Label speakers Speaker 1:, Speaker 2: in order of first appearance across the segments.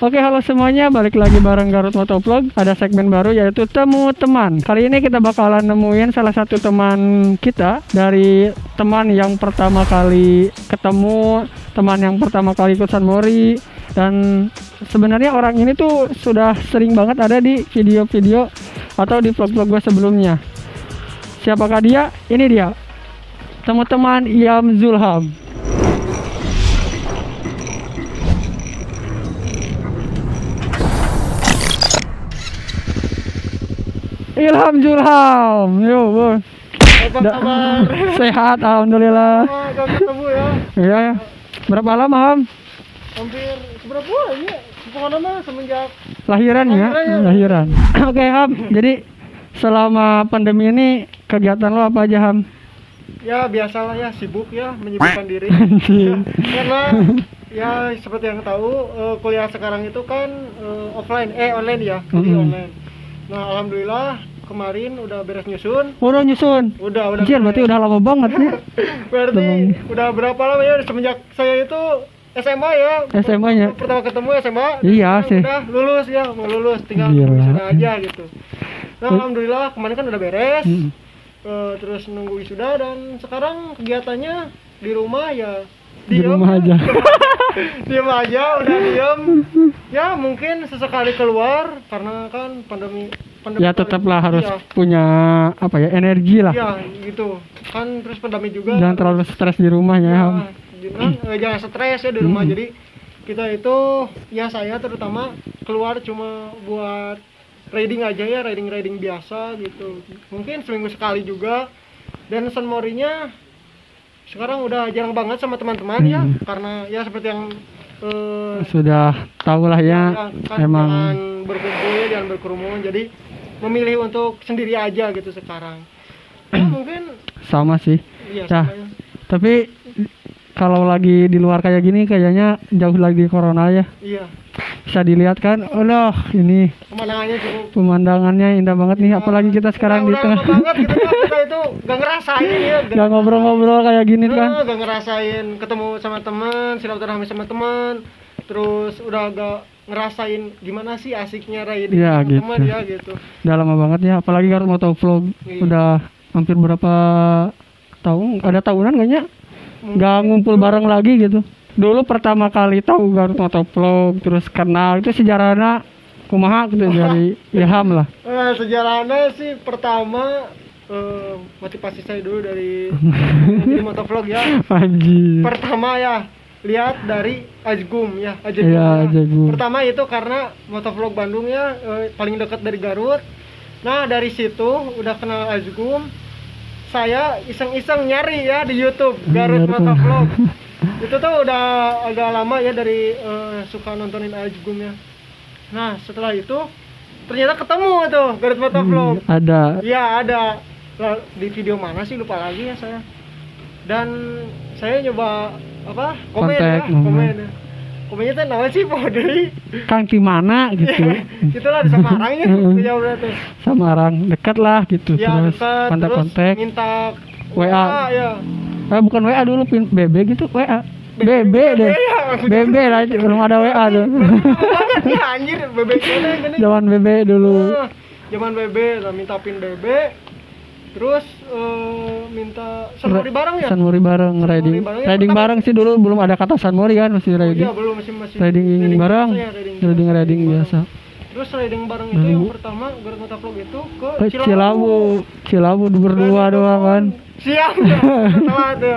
Speaker 1: Oke, halo semuanya, balik lagi bareng Garut Motovlog. Ada segmen baru yaitu Temu Teman. Kali ini kita bakalan nemuin salah satu teman kita. Dari teman yang pertama kali ketemu, teman yang pertama kali ikut San Mori. Dan sebenarnya orang ini tuh sudah sering banget ada di video-video atau di vlog-vlog gue sebelumnya. Siapakah dia? Ini dia, Temu Teman Iam Zulham. Ilham Zulham, yo bos.
Speaker 2: Apa kabar?
Speaker 1: Sehat, alhamdulillah.
Speaker 2: Gak ketemu ya?
Speaker 1: Iya ya. Berapa lama Ham?
Speaker 2: Hampir seberapa bulan ya? Pokoknya mah semenjak
Speaker 1: Lahiran ya? Lahiran. Oke Ham, jadi selama pandemi ini kegiatan lo apa aja Ham?
Speaker 2: ya biasalah ya, sibuk ya, menyibukkan diri. Karena ya seperti yang tahu kuliah sekarang itu kan online ya, jadi online. Nah alhamdulillah kemarin udah beres nyusun.
Speaker 1: Udah nyusun?
Speaker 2: Udah.
Speaker 1: Anjir, berarti udah lama banget nih.
Speaker 2: Berarti udah berapa lama ya semenjak saya itu SMA ya.
Speaker 1: SMA-nya?
Speaker 2: Pertama ketemu SMA.
Speaker 1: Iya sih.
Speaker 2: Udah lulus ya, mau lulus tinggal wisuda aja gitu. Nah alhamdulillah kemarin kan udah beres. Terus nunggu wisuda dan sekarang kegiatannya di rumah ya.
Speaker 1: Di rumah aja.
Speaker 2: Diam aja, udah diam. Ya mungkin sesekali keluar karena kan pandemi
Speaker 1: ya tetaplah harus punya apa ya, energi lah.
Speaker 2: Iya gitu kan, terus pandemi juga.
Speaker 1: Jangan terlalu stres di rumah ya.
Speaker 2: Jangan stres ya di rumah. Jadi kita itu ya, saya terutama keluar cuma buat riding aja ya, riding biasa gitu. Mungkin seminggu sekali juga. Dan San Morinya sekarang udah jarang banget sama teman-teman ya, karena ya seperti yang
Speaker 1: sudah tahu lah ya,
Speaker 2: kan
Speaker 1: emang
Speaker 2: jangan berkumpul ya, jangan berkerumun. Jadi memilih untuk sendiri aja gitu sekarang. Mungkin
Speaker 1: sama sih.
Speaker 2: Iya,
Speaker 1: nah, tapi kalau lagi di luar kayak gini kayaknya jauh lagi corona ya.
Speaker 2: Iya.
Speaker 1: Bisa dilihat kan, Allah ini
Speaker 2: pemandangannya cukup.
Speaker 1: Pemandangannya indah banget nih, apalagi kita sekarang di tengah.
Speaker 2: Banget gitu kan, kita itu gak ngerasain ya.
Speaker 1: Gak ngobrol-ngobrol kayak gini kan.
Speaker 2: Gak ngerasain ketemu sama teman, silaturahmi sama teman. Terus udah gak ngerasain gimana sih asiknya riding
Speaker 1: ya,
Speaker 2: sama
Speaker 1: gitu.
Speaker 2: teman ya gitu.
Speaker 1: Udah lama banget ya, apalagi Garut Motovlog. Udah hampir berapa tahun, ada tahunan kayaknya gak ngumpul bareng lagi gitu. Dulu pertama kali tahu Garut Motovlog, terus kenal itu sejarahnya kumaha gitu dari Ilham lah.
Speaker 2: Sejarahnya sih pertama motivasi saya dulu dari motovlog ya.
Speaker 1: Anjir.
Speaker 2: Pertama ya lihat dari Ajgum ya,
Speaker 1: Ajgum.
Speaker 2: Pertama itu karena motovlog Bandung ya, paling dekat dari Garut. Nah dari situ udah kenal Ajgum, saya iseng-iseng nyari ya di YouTube Garut Motovlog. Itu tuh udah agak lama ya dari suka nontonin Ajgum ya. Nah setelah itu ternyata ketemu tuh Garut Motovlog.
Speaker 1: Ada.
Speaker 2: Iya ada. Di video mana sih lupa lagi ya saya. Dan saya nyoba apa? Komen. Komennya tuh nama sih Pak Dewi.
Speaker 1: Kang di mana gitu.
Speaker 2: Itulah di Samarang ya. Jauh berarti.
Speaker 1: Samarang dekat lah gitu.
Speaker 2: Ya,
Speaker 1: terus kontak-kontak.
Speaker 2: Minta
Speaker 1: WA.
Speaker 2: Ya.
Speaker 1: Bukan WA dulu, BB gitu, WA. BB deh. BB lah, belum ada WA tuh.
Speaker 2: Ya anjir, BB gini.
Speaker 1: Zaman BB dulu.
Speaker 2: Zaman BB, minta pin BB. Terus minta San Mori bareng ya?
Speaker 1: San Mori bareng, riding bareng sih dulu, belum ada kata San Mori kan, masih riding.
Speaker 2: Iya, belum, masih
Speaker 1: riding bareng. Riding biasa.
Speaker 2: Terus riding bareng itu yang pertama Garut Motovlog itu ke
Speaker 1: Cilawu berdua doang kan.
Speaker 2: Siang setelah itu.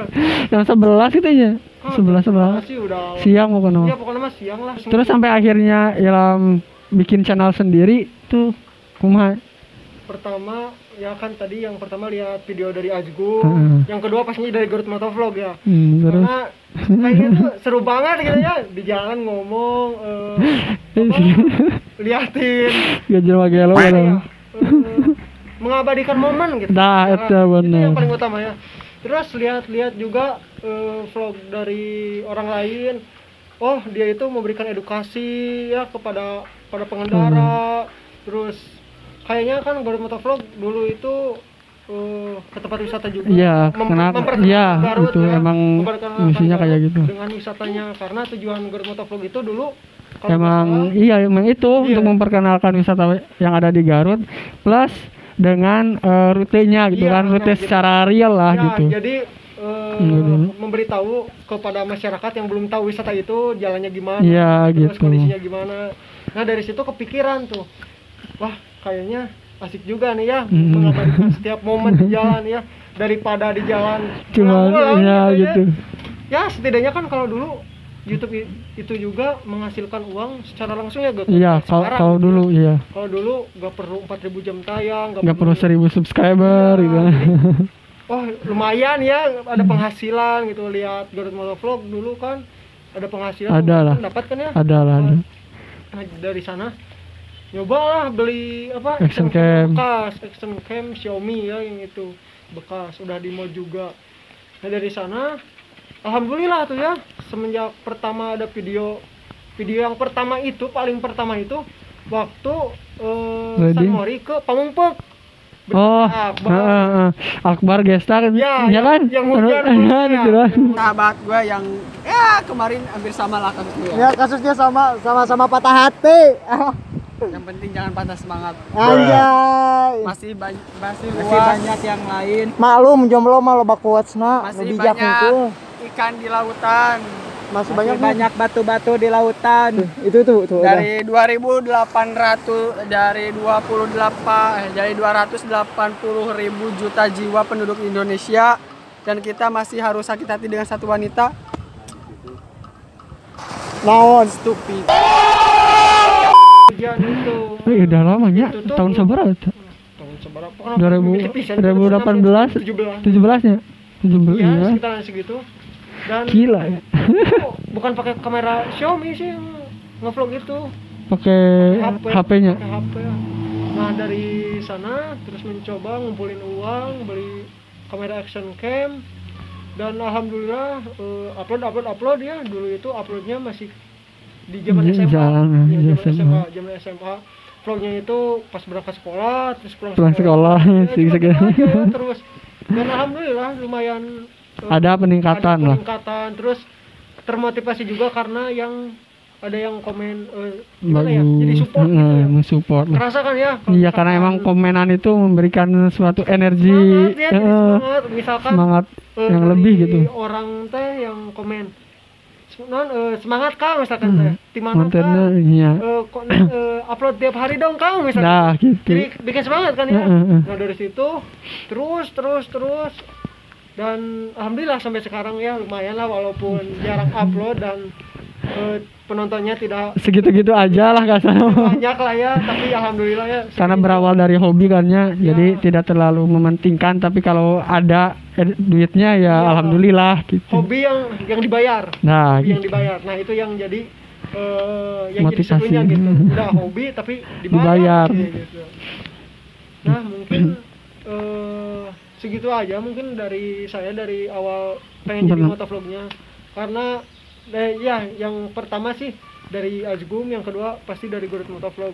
Speaker 1: Yang 11 gitu ya. 11
Speaker 2: sih udah
Speaker 1: siang pokoknya.
Speaker 2: Iya pokoknya mas siang lah.
Speaker 1: Terus sampai akhirnya Ilham bikin channel sendiri tuh kumaha?
Speaker 2: Pertama ya kan tadi yang pertama lihat video dari Ajgum, yang kedua pastinya dari Garut Motovlog ya. Karena kayaknya tuh seru banget gitu ya, di jalan ngomong liatin
Speaker 1: gajah lo ya,
Speaker 2: mengabadikan momen gitu.
Speaker 1: Nah, itu benar.
Speaker 2: Yang paling utama ya. Terus lihat juga vlog dari orang lain. Oh, dia itu memberikan edukasi ya kepada pengendara. Terus kayaknya kan Garut Motovlog dulu itu ke tempat wisata juga.
Speaker 1: Iya, iya itu ya, emang misinya kayak gitu.
Speaker 2: Dengan wisatanya, karena tujuan Garut Motovlog itu dulu kalau
Speaker 1: emang
Speaker 2: nggak
Speaker 1: iya emang itu
Speaker 2: Iya.
Speaker 1: untuk memperkenalkan wisata yang ada di Garut plus dengan rutenya gitu
Speaker 2: Iya,
Speaker 1: kan, rute
Speaker 2: nah, gitu.
Speaker 1: secara real lah
Speaker 2: ya,
Speaker 1: gitu.
Speaker 2: jadi memberitahu kepada masyarakat yang belum tahu wisata itu jalannya gimana,
Speaker 1: Iya,
Speaker 2: terus
Speaker 1: gitu.
Speaker 2: kondisinya gimana. Nah dari situ kepikiran tuh, wah kayaknya asik juga nih ya mengabadikan setiap momen di jalan ya, daripada di jalan
Speaker 1: Cuma
Speaker 2: ulang-ulang
Speaker 1: ya gitu.
Speaker 2: ya setidaknya kan kalau dulu YouTube itu juga menghasilkan uang secara langsung ya gak
Speaker 1: Iya,
Speaker 2: kayak sekarang
Speaker 1: kalau
Speaker 2: gitu.
Speaker 1: dulu iya.
Speaker 2: Kalau dulu gak perlu 4.000 jam tayang,
Speaker 1: Nggak perlu 1.000 subscriber
Speaker 2: Iya,
Speaker 1: gitu.
Speaker 2: jadi, wah lumayan ya ada penghasilan gitu. Lihat Garut Motovlog dulu kan ada penghasilan,
Speaker 1: Ada lah.
Speaker 2: dapat kan ya.
Speaker 1: Ada lah, ada.
Speaker 2: Nah, dari sana nyobalah beli apa
Speaker 1: Action cam.
Speaker 2: bekas, action cam Xiaomi ya yang itu bekas, udah di mall juga. Nah dari sana alhamdulillah tuh ya, semenjak pertama ada video yang pertama itu, paling pertama itu waktu
Speaker 1: Wedding?
Speaker 2: San Mori ke Pamengpeuk.
Speaker 1: Oh,
Speaker 2: Akbar.
Speaker 1: Akbar Gesta kan?
Speaker 2: Ya,
Speaker 1: Ya kan?
Speaker 2: yang hujan
Speaker 1: Kan,
Speaker 2: ya.
Speaker 1: gitu kan.
Speaker 3: Sahabat gue yang ya kemarin hampir sama lah kasusnya.
Speaker 4: Ya kasusnya sama patah hati.
Speaker 3: Yang penting jangan patah semangat.
Speaker 4: Anjay.
Speaker 3: Masih banyak yang lain.
Speaker 4: Maklum jomblo mah loba quotes-na,
Speaker 3: Masih
Speaker 4: nu bijak
Speaker 3: banyak
Speaker 4: hungkul.
Speaker 3: ikan di lautan.
Speaker 4: Masih
Speaker 3: Masih
Speaker 4: banyak
Speaker 3: banyak batu-batu di lautan.
Speaker 4: itu tuh udah.
Speaker 3: Dari 2.800 dari 280.000 juta jiwa penduduk Indonesia, dan kita masih harus sakit hati dengan satu wanita.
Speaker 4: Naon
Speaker 3: Stupid.
Speaker 2: Hujan itu.
Speaker 1: Udah lama ya,
Speaker 2: Itu tuh
Speaker 1: tahun seberapa?
Speaker 2: tahun seberapa?
Speaker 1: 2018, 17-nya. 17
Speaker 2: Iya,
Speaker 1: ya.
Speaker 2: sekitaran segitu. Dan
Speaker 1: Gila ya.
Speaker 2: itu bukan pakai kamera Xiaomi sih yang ngevlog itu.
Speaker 1: Pakai HP-nya.
Speaker 2: Pakai HP. Nah, dari sana terus mencoba ngumpulin uang, beli kamera action cam, dan alhamdulillah upload ya. Dulu itu uploadnya masih di zaman SMA. Ya, zaman SMA. Vlognya itu pas berangkat sekolah, terus pulang
Speaker 1: sekolah,
Speaker 2: Ya,
Speaker 1: sih,
Speaker 2: cuma
Speaker 1: segitu.
Speaker 2: gitu aja, terus dan alhamdulillah lumayan
Speaker 1: Ada peningkatan lah.
Speaker 2: peningkatan. Terus termotivasi juga karena ada yang komen gimana ya,
Speaker 1: Bagus.
Speaker 2: jadi support gitu ya.
Speaker 1: Mensupport lah.
Speaker 2: Kerasa kan ya?
Speaker 1: Iya, karena emang komenan itu memberikan suatu energi,
Speaker 2: semangat, ya, jadi
Speaker 1: eh,
Speaker 2: semangat. Misalkan
Speaker 1: semangat yang
Speaker 2: dari
Speaker 1: lebih gitu.
Speaker 2: orang teh yang komen semangat Kang misalkan teh. Di mana
Speaker 1: Kontennya
Speaker 2: Kang?
Speaker 1: iya.
Speaker 2: Upload tiap hari dong Kang misalkan.
Speaker 1: Nah, gitu.
Speaker 2: Jadi bikin semangat kan ya.
Speaker 1: Heeh.
Speaker 2: Nah dari situ terus dan alhamdulillah sampai sekarang ya lumayan lah, walaupun jarang upload dan penontonnya tidak
Speaker 1: Segitu-gitu aja lah kasarnya.
Speaker 2: banyak lah ya, tapi alhamdulillah ya.
Speaker 1: Karena berawal dari hobi kan ya, jadi tidak terlalu mementingkan, tapi kalau ada duitnya ya
Speaker 2: Iya.
Speaker 1: alhamdulillah gitu.
Speaker 2: Hobi yang dibayar.
Speaker 1: Nah,
Speaker 2: Hobi yang
Speaker 1: gitu.
Speaker 2: dibayar. Nah itu yang jadi yang
Speaker 1: Motivasi.
Speaker 2: jadi serunya gitu. Udah hobi tapi dibayar.
Speaker 1: Dibayar.
Speaker 2: Gitu. Nah mungkin segitu aja mungkin dari saya dari awal pengen jadi
Speaker 1: Benar.
Speaker 2: motovlognya, karena ya yang pertama sih dari Azgum, yang kedua pasti dari Garut Motovlog,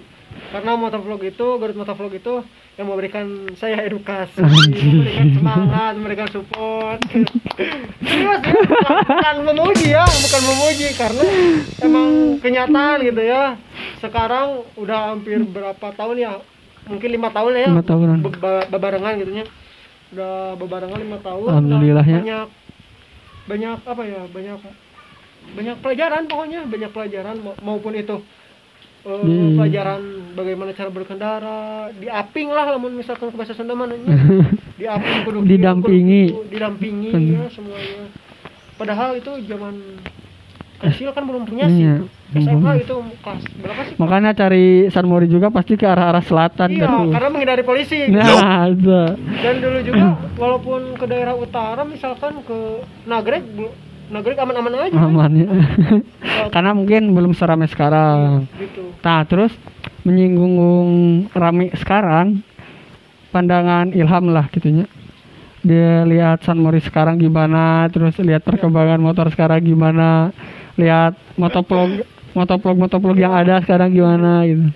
Speaker 2: karena Garut Motovlog itu yang memberikan saya edukasi, memberikan semangat, memberikan support. Serius ya, bukan memuji karena emang kenyataan gitu ya. Sekarang udah hampir berapa tahun ya, mungkin 5 tahun ya,
Speaker 1: 5 tahunan.
Speaker 2: Bebarengan gitu ya, udah bebarengan 5 tahun.
Speaker 1: Alhamdulillah ya.
Speaker 2: Banyak apa ya, banyak pelajaran, pokoknya banyak pelajaran, maupun itu pelajaran bagaimana cara berkendara, diaping lah lamun misalkan ke bahasa Sunda mana diaping, kudu
Speaker 1: Didampingi.
Speaker 2: didampingi ya semuanya. Padahal itu zaman kecil kan belum punya
Speaker 1: Iya.
Speaker 2: sih. SMA itu kelas berapa sih?
Speaker 1: Makanya cari San Mori juga pasti ke arah-arah selatan
Speaker 2: Iya,
Speaker 1: gitu.
Speaker 2: karena menghindari polisi.
Speaker 1: Nah, itu.
Speaker 2: Dan dulu juga walaupun ke daerah utara misalkan ke Nagreg aman-aman aja.
Speaker 1: Aman ya. Karena mungkin belum seramai sekarang.
Speaker 2: Gitu.
Speaker 1: Nah, terus menyinggung rame sekarang, pandangan Ilham lah gitunya. Dia lihat San Mori sekarang gimana, terus lihat perkembangan motor sekarang gimana, lihat motovlog yang ada sekarang gimana gitu.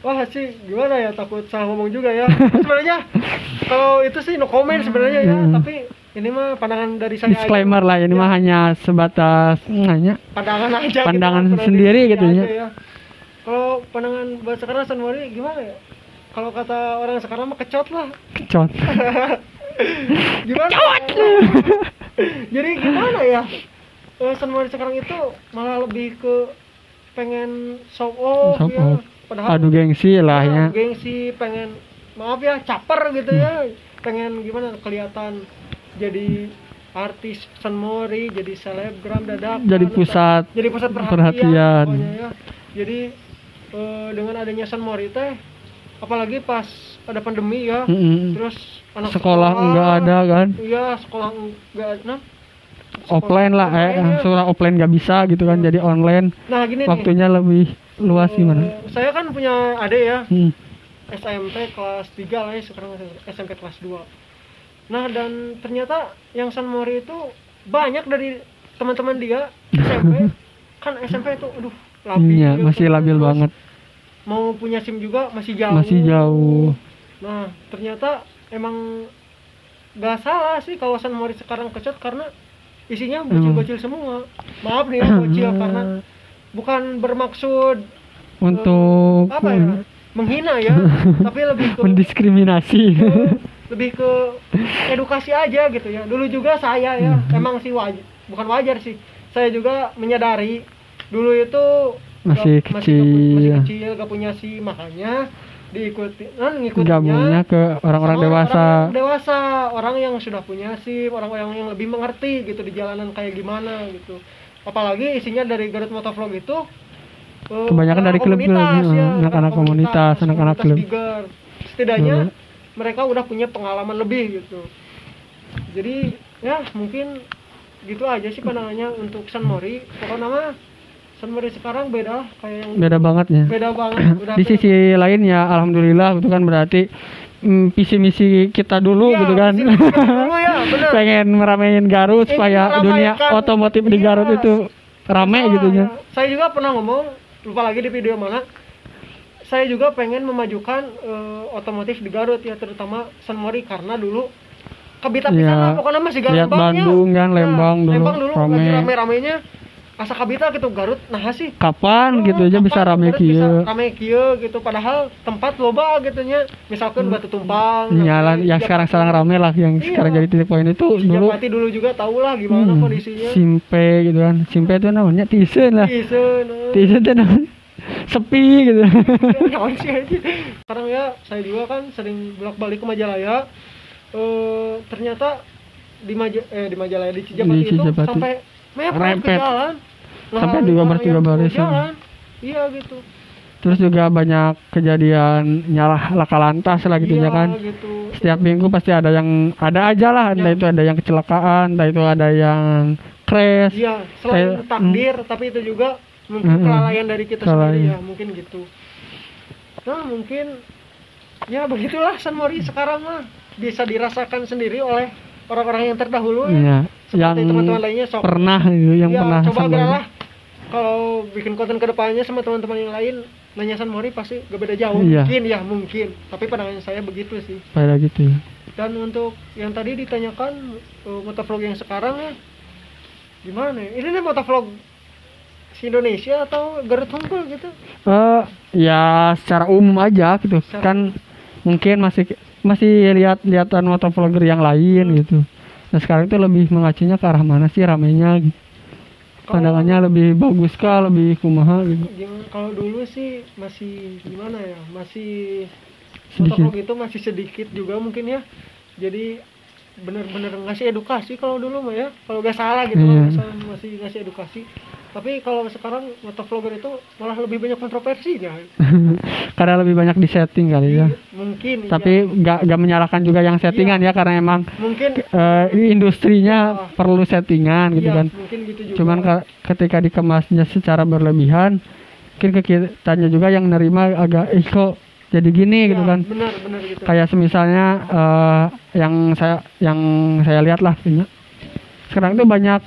Speaker 2: Wah sih gimana ya, takut salah ngomong juga ya. Sebenarnya kalau itu sih no comment sebenarnya ya, tapi ini mah pandangan dari saya
Speaker 1: disclaimer
Speaker 2: aja.
Speaker 1: lah, ini mah hanya sebatas nanya
Speaker 2: Pandangan aja
Speaker 1: pandangan
Speaker 2: gitu,
Speaker 1: sendiri
Speaker 2: prediksi
Speaker 1: gitu
Speaker 2: aja
Speaker 1: ya.
Speaker 2: Kalau pandangan buat sekarang San Mori gimana ya? Kalau kata orang sekarang mah kecot lah.
Speaker 1: Kecot.
Speaker 2: Gimana? Jadi gimana ya? San Mori sekarang itu malah lebih ke pengen show off
Speaker 1: Show
Speaker 2: ya.
Speaker 1: off.
Speaker 2: Padahal
Speaker 1: Adu gengsi lah ya.
Speaker 2: gengsi, pengen maaf ya caper gitu ya, pengen gimana kelihatan jadi artis San Mori, jadi selebgram dadak,
Speaker 1: Jadi pusat perhatian.
Speaker 2: pokoknya ya. Jadi dengan adanya San Mori teh, apalagi pas ada pandemi ya, terus anak
Speaker 1: sekolah enggak ada kan,
Speaker 2: iya sekolah enggak ada,
Speaker 1: offline lah sekolah offline nggak bisa gitu kan, jadi online.
Speaker 2: Nah gini
Speaker 1: waktunya
Speaker 2: nih,
Speaker 1: lebih luas gimana.
Speaker 2: saya kan punya adik ya, SMP kelas 3 lah ya, sekarang SMP kelas 2. Nah dan ternyata yang San Mori itu banyak dari teman-teman dia SMP. Kan SMP itu aduh labil,
Speaker 1: Iya, masih labil
Speaker 2: terus
Speaker 1: banget.
Speaker 2: mau punya SIM juga masih jauh.
Speaker 1: Masih jauh.
Speaker 2: Nah ternyata emang gak salah sih kalau San Mori sekarang kecot, karena isinya bocil-bocil semua. Maaf nih ya bocil, karena bukan bermaksud
Speaker 1: Untuk
Speaker 2: apa ya, menghina ya, tapi lebih ke
Speaker 1: mendiskriminasi.
Speaker 2: lebih ke edukasi aja gitu ya. Dulu juga saya ya, emang sih bukan wajar sih, saya juga menyadari dulu itu
Speaker 1: Masih kecil.
Speaker 2: gak punya SIM, makanya ngikutinya
Speaker 1: Gabungnya ke orang-orang
Speaker 2: sama
Speaker 1: dewasa.
Speaker 2: orang dewasa, orang yang sudah punya SIM, orang-orang yang lebih mengerti gitu di jalanan kayak gimana gitu. Apalagi isinya dari Garut Motovlog itu
Speaker 1: kebanyakan dari klub-klub, anak-anak komunitas, anak-anak klub.
Speaker 2: Tiger. Setidaknya mereka udah punya pengalaman lebih gitu. Jadi ya mungkin gitu aja sih pandangannya untuk San Mori. Pokoknya mah San Mori sekarang beda lah, kayak yang
Speaker 1: Beda banget ya.
Speaker 2: beda banget. Udah
Speaker 1: Di sisi lain ya alhamdulillah itu kan berarti visi misi kita dulu
Speaker 2: Iya,
Speaker 1: gitu kan.
Speaker 2: visi misi kita dulu ya, bener.
Speaker 1: Pengen meramein Garut supaya dunia
Speaker 2: meramaikan,
Speaker 1: otomotif di
Speaker 2: iya.
Speaker 1: Garut itu rame gitu ya.
Speaker 2: Saya juga pernah ngomong, lupa lagi di video mana, saya juga pengen memajukan otomotif di Garut ya, terutama San Mori, karena dulu kabita pisan
Speaker 1: Iya.
Speaker 2: lah pokoknya masih
Speaker 1: Lihat Bandung kan, Lembang dulu
Speaker 2: Lembang dulu
Speaker 1: rame.
Speaker 2: lagi rame-ramenya asa kabita gitu. Garut nah sih
Speaker 1: Kapan gitu aja bisa
Speaker 2: kapan
Speaker 1: rame
Speaker 2: Garut bisa
Speaker 1: kieu.
Speaker 2: rame kieu gitu, padahal tempat loba gitu nya, misalkan Batu Tumpang
Speaker 1: Nyalan yang sekarang rame lah, yang
Speaker 2: Iya.
Speaker 1: sekarang jadi titik poin itu dulu
Speaker 2: Japati dulu juga tahu lah gimana kondisinya.
Speaker 1: Simpe gitu kan. Simpe itu namanya Tisen lah.
Speaker 2: Tisen
Speaker 1: Tisen itu namanya sepi gitu.
Speaker 2: Naon sih aja. Sekarang ya saya juga kan sering bolak-balik ke Majalaya. Ternyata di Majalaya di Cijapati
Speaker 1: Di Cijapati.
Speaker 2: itu sampai mepet ke jalan.
Speaker 1: Sampai
Speaker 2: Nah,
Speaker 1: 2
Speaker 2: yang
Speaker 1: baris.
Speaker 2: jalan. Iya gitu.
Speaker 1: Terus juga banyak kejadian nyalah laka lantas lah gitu
Speaker 2: Iya,
Speaker 1: ya kan.
Speaker 2: gitu.
Speaker 1: Setiap minggu pasti ada aja lah, entah itu ada yang kecelakaan, entah itu ada yang crash.
Speaker 2: Iya, selain
Speaker 1: Kayak,
Speaker 2: takdir tapi itu juga mungkin kelalaian dari kita sendiri ya, mungkin gitu. Nah, mungkin ya begitulah San Mori sekarang mah bisa dirasakan sendiri oleh orang-orang yang terdahulu ya.
Speaker 1: Iya,
Speaker 2: Seperti
Speaker 1: yang
Speaker 2: teman-teman lainnya sok.
Speaker 1: pernah gitu, yang
Speaker 2: Ya,
Speaker 1: pernah
Speaker 2: coba
Speaker 1: sama.
Speaker 2: lah kalau bikin konten kedepannya sama teman-teman yang lain nanya San Mori pasti gak beda jauh.
Speaker 1: Iya.
Speaker 2: Mungkin tapi pandangan saya begitu sih.
Speaker 1: Pada gitu ya.
Speaker 2: Dan untuk yang tadi ditanyakan motovlog yang sekarang ya gimana ya? Ini nih motovlog si Indonesia atau Garut Hungkul gitu?
Speaker 1: Ya secara umum aja gitu. Kan mungkin masih lihat-lihatan motovlogger yang lain gitu. Nah sekarang itu lebih mengacunya ke arah mana sih ramenya gitu. Pandangannya lebih bagus kah, lebih kumaha gitu.
Speaker 2: Kalau dulu sih masih gimana ya, masih
Speaker 1: Sedikit.
Speaker 2: motovlog itu masih sedikit juga mungkin ya. Jadi bener-bener ngasih edukasi kalau dulu mah ya, kalau gak salah gitu.
Speaker 1: Iya.
Speaker 2: Kalau misalnya masih ngasih edukasi. Tapi kalau sekarang motovlogger itu malah lebih banyak kontroversinya.
Speaker 1: Karena lebih banyak di setting kali ya.
Speaker 2: Mungkin.
Speaker 1: Tapi nggak menyalahkan juga yang settingan ya, karena emang
Speaker 2: mungkin
Speaker 1: industrinya perlu settingan gitu
Speaker 2: iya,
Speaker 1: kan.
Speaker 2: mungkin gitu juga.
Speaker 1: Cuman ketika dikemasnya secara berlebihan, mungkin ke kitanya juga yang nerima agak kok jadi gini gitu
Speaker 2: Iya,
Speaker 1: kan.
Speaker 2: benar gitu.
Speaker 1: Kayak semisalnya yang saya lihat lah punya. Sekarang tuh banyak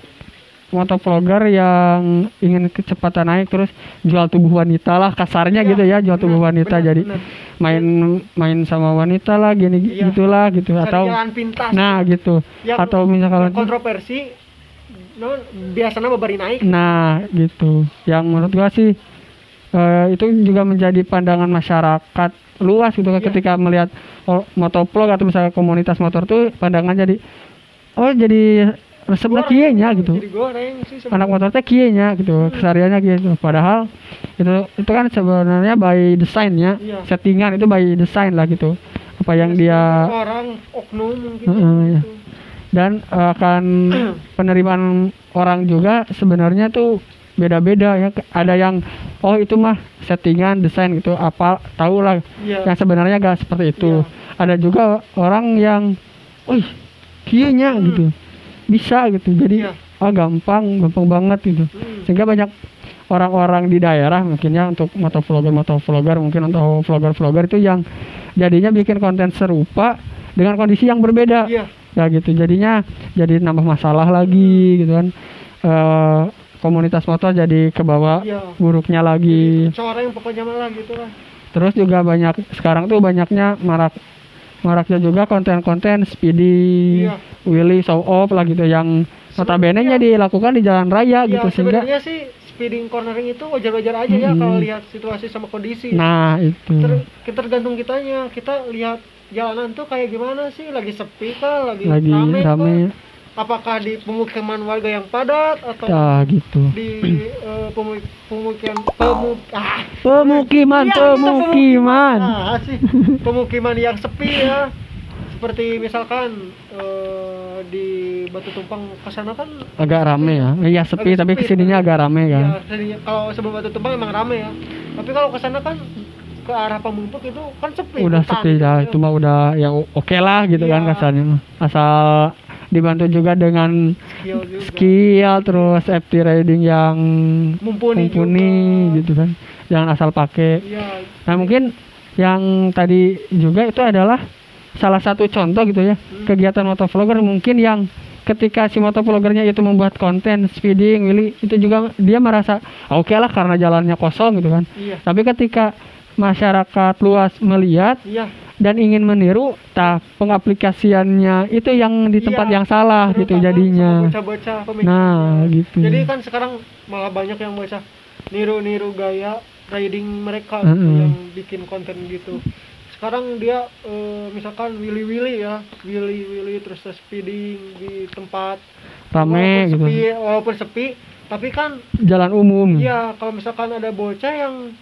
Speaker 1: motovlogger yang ingin kecepatan naik terus jual tubuh wanita lah kasarnya
Speaker 2: Iya,
Speaker 1: gitu ya, jual tubuh wanita
Speaker 2: benar,
Speaker 1: jadi
Speaker 2: benar.
Speaker 1: main sama wanita lah gini
Speaker 2: Iya.
Speaker 1: gitulah gitu
Speaker 2: Cari
Speaker 1: atau
Speaker 2: jalan pintas.
Speaker 1: nah gitu
Speaker 2: Yang-
Speaker 1: atau misalkan
Speaker 2: yang kontroversi biasanya babari naik.
Speaker 1: nah gitu yang menurut gua sih itu juga menjadi pandangan masyarakat luas gitu kan
Speaker 2: Iya.
Speaker 1: ketika melihat motovlog atau misalnya komunitas motor tuh pandangan jadi oh jadi resepnya kieu nya gitu.
Speaker 2: Jadi goreng sih sebenarnya.
Speaker 1: Anak motor teh kieu nya gitu, kesehariannya gitu. Padahal itu kan sebenarnya by design ya.
Speaker 2: Iya.
Speaker 1: Settingan itu by design lah gitu. Apa yang dia
Speaker 2: orang oknum mungkin
Speaker 1: iya.
Speaker 2: gitu.
Speaker 1: Dan akan penerimaan orang juga sebenarnya tuh beda-beda ya. Ada yang oh itu mah settingan desain gitu, apa tahu lah.
Speaker 2: Iya.
Speaker 1: Yang sebenarnya gak seperti itu.
Speaker 2: Iya.
Speaker 1: Ada juga orang yang wih kieu nya gitu. Bisa gitu. Jadi
Speaker 2: Iya.
Speaker 1: gampang banget gitu. Sehingga banyak orang-orang di daerah mungkin ya untuk motovlogger mungkin untuk vlogger itu yang jadinya bikin konten serupa dengan kondisi yang berbeda.
Speaker 2: Iya.
Speaker 1: Ya gitu. Jadinya jadi nambah masalah lagi gitu kan. Komunitas motor jadi kebawa
Speaker 2: Iya.
Speaker 1: buruknya lagi.
Speaker 2: Seorang yang pokoknya malah gitu lah.
Speaker 1: Terus juga sekarang tuh banyaknya maraknya juga konten-konten speedy,
Speaker 2: Iya.
Speaker 1: wheelie, show off lah gitu yang notabene-nya dilakukan di jalan raya
Speaker 2: Ya,
Speaker 1: gitu sehingga
Speaker 2: sebenarnya sih speeding cornering itu wajar-wajar aja ya kalau lihat situasi sama kondisi.
Speaker 1: nah itu
Speaker 2: Tergantung kitanya, kita lihat jalanan tuh kayak gimana sih, lagi sepi kah, lagi
Speaker 1: lagi
Speaker 2: rame kah?
Speaker 1: rame
Speaker 2: Apakah di pemukiman warga yang padat atau
Speaker 1: gitu.
Speaker 2: di pemukiman
Speaker 1: Pemukiman
Speaker 2: Iya, itu
Speaker 1: pemukiman.
Speaker 2: sih pemukiman yang sepi ya, seperti misalkan di Batu Tumpang ke sana kan
Speaker 1: Agak rame ya. Iya sepi
Speaker 2: agak
Speaker 1: tapi
Speaker 2: sepi,
Speaker 1: kesininya agak rame kan.
Speaker 2: ya, kalau sebelum Batu Tumpang emang rame ya, tapi kalau ke sana kan ke arah Pemumpuk itu kan sepi,
Speaker 1: Udah
Speaker 2: hutan
Speaker 1: sepi
Speaker 2: gitu
Speaker 1: ya,
Speaker 2: ya.
Speaker 1: itu mah udah ya oke lah gitu kan
Speaker 2: Iya.
Speaker 1: kasarnya mah. Asal dibantu juga dengan
Speaker 2: Skill juga.
Speaker 1: skill terus FT riding yang
Speaker 2: Mumpuni
Speaker 1: gitu kan. Jangan asal pakai.
Speaker 2: Iya.
Speaker 1: Nah mungkin yang tadi juga itu adalah salah satu contoh gitu ya kegiatan motovlogger mungkin yang ketika si motovloggernya itu membuat konten speeding, wheelie itu juga dia merasa oke lah karena jalannya kosong gitu kan.
Speaker 2: Iya.
Speaker 1: Tapi ketika masyarakat luas melihat
Speaker 2: Iya.
Speaker 1: dan ingin meniru, pengaplikasiannya itu yang di tempat
Speaker 2: Iya.
Speaker 1: yang salah gitu
Speaker 2: Terutama
Speaker 1: jadinya.
Speaker 2: sama bocah-bocah pemikirannya.
Speaker 1: Nah gitu.
Speaker 2: Jadi kan sekarang malah banyak yang bocah niru-niru gaya riding mereka gitu,
Speaker 1: Mm-mm.
Speaker 2: yang bikin konten gitu. Sekarang dia misalkan willy terus speeding di tempat
Speaker 1: Rame gitu.
Speaker 2: walaupun sepi, tapi kan
Speaker 1: Jalan umum.
Speaker 2: ya kalau misalkan ada bocah yang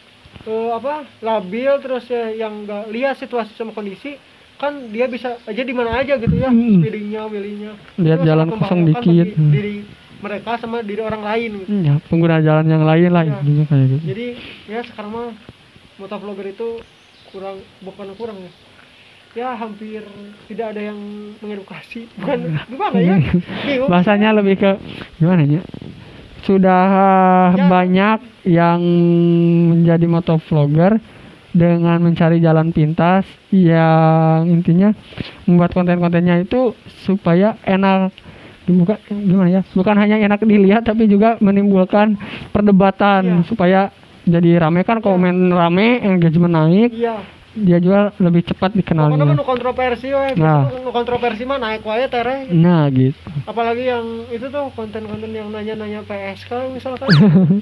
Speaker 2: labil terus ya yang nggak lihat situasi sama kondisi, kan dia bisa aja di mana aja gitu ya, speedingnya, wheelie-nya.
Speaker 1: Lihat
Speaker 2: Itu
Speaker 1: jalan
Speaker 2: sangat
Speaker 1: kosong
Speaker 2: membahayakan
Speaker 1: dikit.
Speaker 2: bagi diri mereka sama diri orang lain gitu.
Speaker 1: Ya, pengguna jalan yang lain lah
Speaker 2: Iya.
Speaker 1: intinya kayak gitu.
Speaker 2: Jadi ya sekarang mah motovlogger itu bukan kurang ya. Ya hampir tidak ada yang mengedukasi. Bukan gimana ya? Bingung.
Speaker 1: Bahasanya lebih ke gimana ya? Sudah
Speaker 2: Ya.
Speaker 1: banyak yang menjadi motovlogger dengan mencari jalan pintas yang intinya membuat konten-kontennya itu supaya enak gimana ya? Bukan hanya enak dilihat tapi juga menimbulkan perdebatan
Speaker 2: Iya.
Speaker 1: supaya jadi rame kan komen rame, engagement naik,
Speaker 2: Iya.
Speaker 1: dia juga lebih cepat
Speaker 2: Pokoknya
Speaker 1: dikenalnya.
Speaker 2: nu kontroversi we.
Speaker 1: Nah.
Speaker 2: Nu kontroversi mah naik wae tereh.
Speaker 1: Nah, gitu.
Speaker 2: Apalagi yang itu tuh konten-konten yang nanya-nanya PSK misalkan.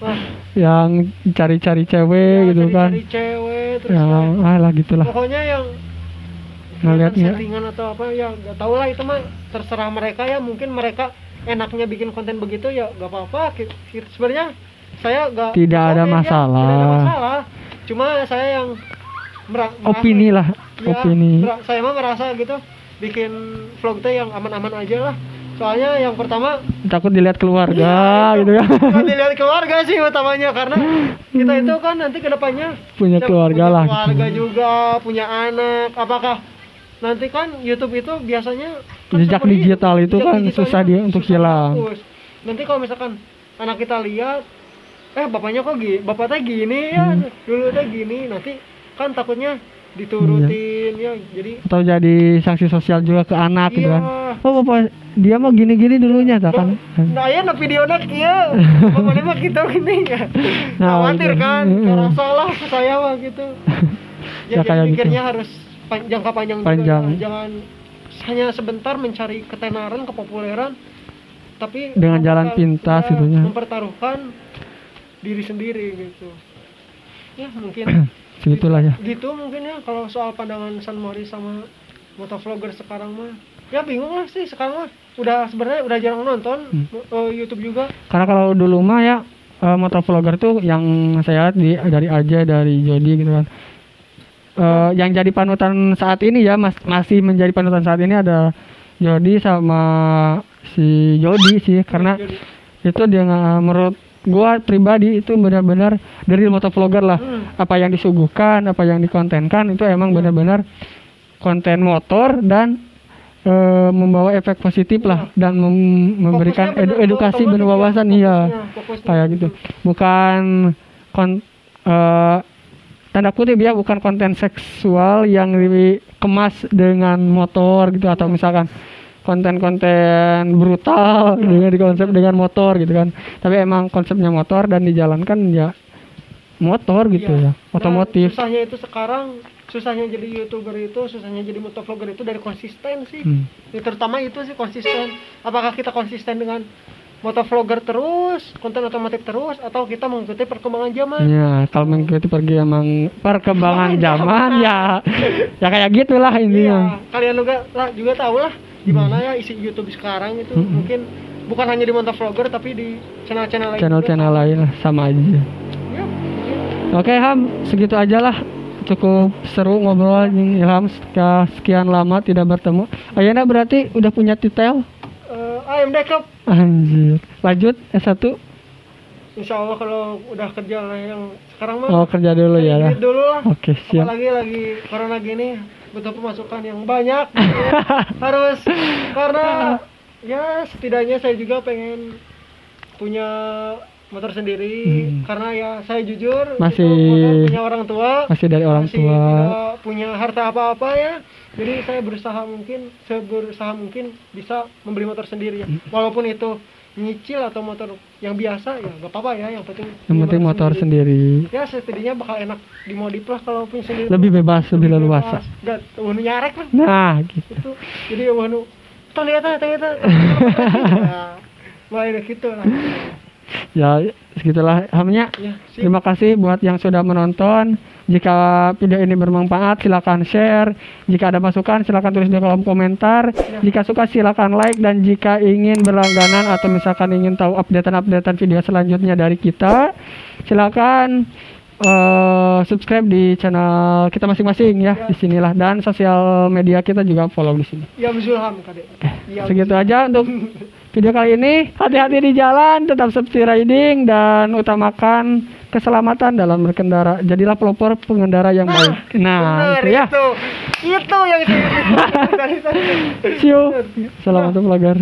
Speaker 2: Wah,
Speaker 1: Yang cari-cari cewek
Speaker 2: ya,
Speaker 1: gitu kan.
Speaker 2: cari cewek terus
Speaker 1: Yang lah gitulah.
Speaker 2: pokoknya yang
Speaker 1: Ngeliatnya.
Speaker 2: settingan atau apa ya nggak tahu lah, itu mah terserah mereka ya, mungkin mereka enaknya bikin konten begitu ya nggak apa-apa. Sebenarnya saya nggak
Speaker 1: Tidak ada
Speaker 2: komen ya,
Speaker 1: masalah.
Speaker 2: tidak ada masalah, cuma saya yang merasa,
Speaker 1: Opini lah,
Speaker 2: ya,
Speaker 1: opini.
Speaker 2: saya mah merasa gitu bikin vlog teh yang aman-aman aja lah, soalnya yang pertama
Speaker 1: Takut dilihat keluarga
Speaker 2: iya,
Speaker 1: gitu kan.
Speaker 2: bukan dilihat keluarga sih utamanya, karena kita itu kan nanti kedepannya
Speaker 1: Punya keluarga lah, gitu.
Speaker 2: keluarga juga, punya anak. Apakah nanti kan YouTube itu biasanya kan
Speaker 1: Jejak
Speaker 2: seperti
Speaker 1: digital itu
Speaker 2: jejak
Speaker 1: kan
Speaker 2: digitalnya
Speaker 1: susah dia untuk
Speaker 2: susah
Speaker 1: hilang.
Speaker 2: dihapus. Nanti kalau misalkan anak kita lihat bapaknya kok gini, bapak teh gini ya, dulu teh gini, nanti kan takutnya diturutin ya. Jadi
Speaker 1: Atau jadi sanksi sosial juga ke anak gitu
Speaker 2: iya.
Speaker 1: kan. Oh bapak dia mah gini-gini dulunya tak kan.
Speaker 2: Nah ya na videona kieu. Pokoknya mah kita gini ya.
Speaker 1: Nah,
Speaker 2: Khawatir
Speaker 1: gitu.
Speaker 2: kan, karena salah ke saya mah gitu.
Speaker 1: Ya,
Speaker 2: Ya,
Speaker 1: kayak
Speaker 2: jadi
Speaker 1: gitu.
Speaker 2: pikirnya harus jangka panjang,
Speaker 1: Panjang.
Speaker 2: juga. Jangan hanya sebentar mencari ketenaran, kepopuleran, tapi
Speaker 1: Dengan jalan pintas gitu ya.
Speaker 2: mempertaruhkan diri sendiri gitu. Ya mungkin
Speaker 1: Segitulah ya.
Speaker 2: gitu mungkin ya kalau soal pandangan San Mori sama motovlogger sekarang mah. Ya bingung lah sih sekarang mah. Sebenarnya udah jarang nonton YouTube juga.
Speaker 1: Karena kalau dulu mah ya motovlogger tuh yang saya lihat dari Aja, dari Jody gitu kan. Yang jadi panutan saat ini ya masih menjadi panutan saat ini ada Jody sama si Jody sih, karena
Speaker 2: Jadi,
Speaker 1: itu dia menurut gua pribadi itu benar-benar dari motovlogger lah. Apa yang disuguhkan, apa yang dikontenkan itu emang benar-benar konten motor dan membawa efek positif lah dan memberikan
Speaker 2: fokusnya bener
Speaker 1: edukasi
Speaker 2: otomotif ya,
Speaker 1: berwawasan iya
Speaker 2: fokusnya
Speaker 1: kayak gitu. Bukan tanda kutip ya, bukan konten seksual yang dikemas dengan motor gitu, atau misalkan konten-konten brutal dengan dikonsep dengan motor gitu kan. Tapi emang konsepnya motor dan dijalankan ya motor gitu
Speaker 2: Iya.
Speaker 1: ya, otomotif.
Speaker 2: Nah, susahnya itu sekarang, susahnya jadi YouTuber itu, susahnya jadi motovlogger itu dari konsisten sih. Ya, terutama itu sih konsisten. Apakah kita konsisten dengan motovlogger terus, konten otomotif terus, atau kita mengikuti perkembangan zaman?
Speaker 1: Ya, kalau mengikuti perkembangan zaman ya kayak gitulah
Speaker 2: Iya,
Speaker 1: intinya.
Speaker 2: kalian juga tahu lah gimana ya isi YouTube sekarang itu. Mungkin bukan hanya di motovlogger tapi di channel-channel lain.
Speaker 1: Channel-channel
Speaker 2: juga.
Speaker 1: lain lah, sama aja.
Speaker 2: Ya,
Speaker 1: Oke Ham, segitu aja lah. Cukup seru ngobrol nih Ilham, sekian lama tidak bertemu. Ayana berarti udah punya titel?
Speaker 2: AMD Cup.
Speaker 1: Anjir. Lanjut S1.
Speaker 2: Insya Allah kalau udah kerja lah yang sekarang mah.
Speaker 1: Oh, kerja dulu ya.
Speaker 2: Duit dulu lah.
Speaker 1: Oke, siap.
Speaker 2: Apalagi lagi corona gini butuh pemasukan yang banyak. Harus, karena ya setidaknya saya juga pengen punya motor sendiri, karena ya saya jujur
Speaker 1: Masih-
Speaker 2: itu motor punya orang tua,
Speaker 1: Masih dari orang
Speaker 2: masih
Speaker 1: tua.
Speaker 2: tidak punya harta apa-apa ya. Jadi saya berusaha mungkin bisa membeli motor sendiri ya. Walaupun itu nyicil atau motor yang biasa ya gak apa-apa ya, yang penting
Speaker 1: Yang penting motor sendiri.
Speaker 2: ya setidaknya bakal enak dimodif lah kalau punya sendiri.
Speaker 1: Lebih bebas, lebih leluasa.
Speaker 2: Gak tuh nyarek lah
Speaker 1: Nah, gitu.
Speaker 2: itu. Jadi wanu ternyata ya, mulai dari gitu lah.
Speaker 1: Ya, segitulah Hamnya.
Speaker 2: Ya, sip.
Speaker 1: Terima kasih buat yang sudah menonton. Jika video ini bermanfaat, silakan share. Jika ada masukan, silakan tulis di kolom komentar. Jika suka, silakan like. Dan jika ingin berlangganan atau misalkan ingin tahu updatean video selanjutnya dari kita, silakan subscribe di channel kita masing-masing ya, di sinilah. Dan sosial media kita juga follow di sini.
Speaker 2: Ya Zulham Kade. Ya,
Speaker 1: Segitu aja untuk video kali ini. Hati-hati di jalan, tetap safety riding, dan utamakan keselamatan dalam berkendara. Jadilah pelopor pengendara yang baik. Nah,
Speaker 2: bener,
Speaker 1: itu ya.
Speaker 2: Itu yang saya dari tadi.
Speaker 1: See you. Assalamualaikum vlogger.